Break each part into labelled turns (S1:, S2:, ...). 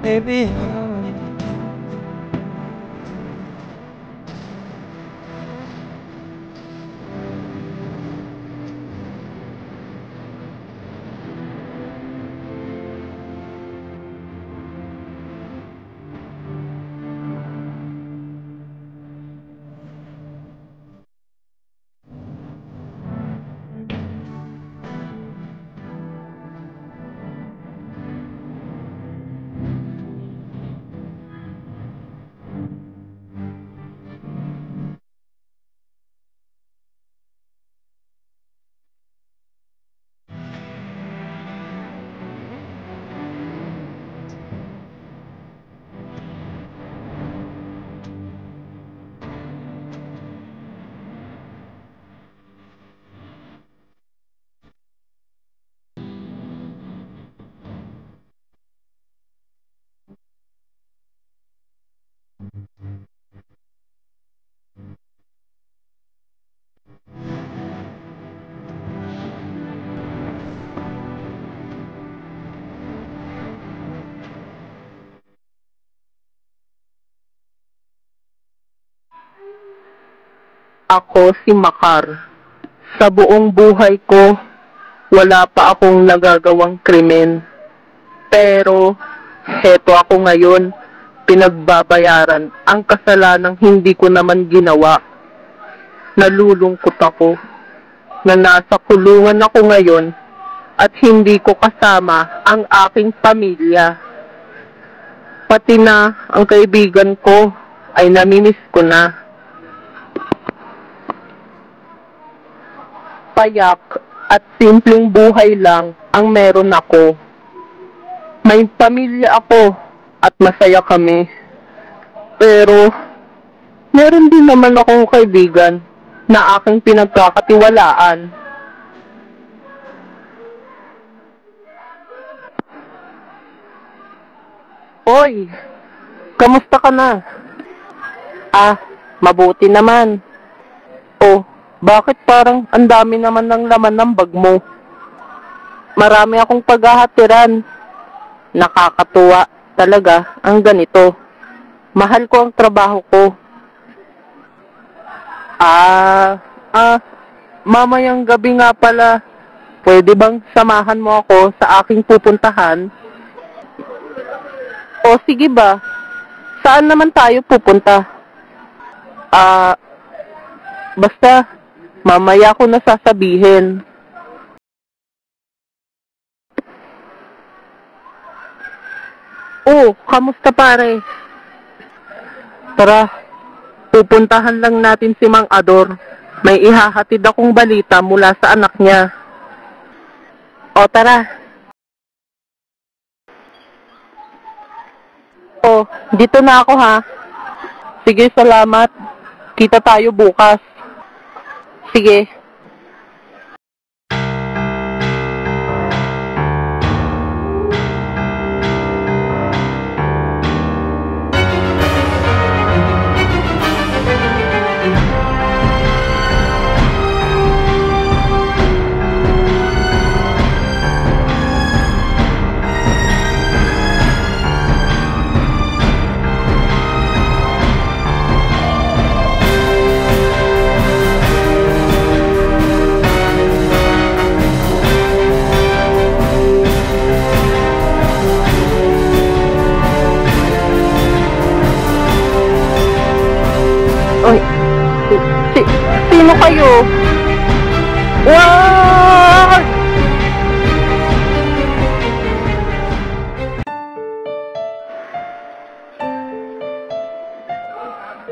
S1: Baby.
S2: Ako si Makar. Sa buong buhay ko, wala pa akong nagagawang krimen. Pero, heto ako ngayon, pinagbabayaran ang kasalanang hindi ko naman ginawa. Nalulungkot ako na nasa kulungan ako ngayon at hindi ko kasama ang aking pamilya. Pati na ang kaibigan ko ay namimiss ko na. Payak at simpleng buhay lang ang meron ako. May pamilya ako at masaya kami. Pero, meron din naman akong kaibigan na aking pinagkakatiwalaan. Hoy, kamusta ka na? Mabuti naman. Bakit parang ang dami naman ng laman ng bag mo? Marami akong paghahatiran. Nakakatuwa talaga ang ganito. Mahal ko ang trabaho ko. Mamayang gabi nga pala. Pwede bang samahan mo ako sa aking pupuntahan? O sige ba? Saan naman tayo pupunta? Basta, mamaya ko na sasabihin. Kamusta pare? Tara, pupuntahan lang natin si Mang Ador. May ihahatid akong balita mula sa anak niya. Tara. Dito na ako ha. Sige, salamat. Kita tayo bukas. Sige. Sino kayo? What?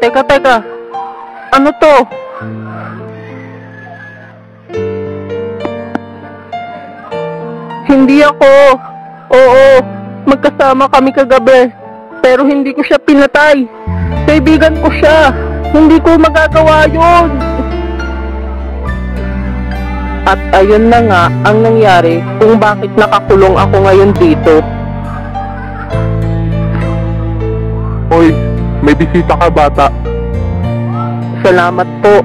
S2: Teka. Ano to? Hindi ako. Oo, magkasama kami kagabi. Pero hindi ko siya pinatay. Kaibigan ko siya. Hindi ko magagawa yun. At ayun na nga ang nangyari kung bakit nakakulong ako ngayon dito.
S3: Hoy, may bisita ka bata.
S2: Salamat po.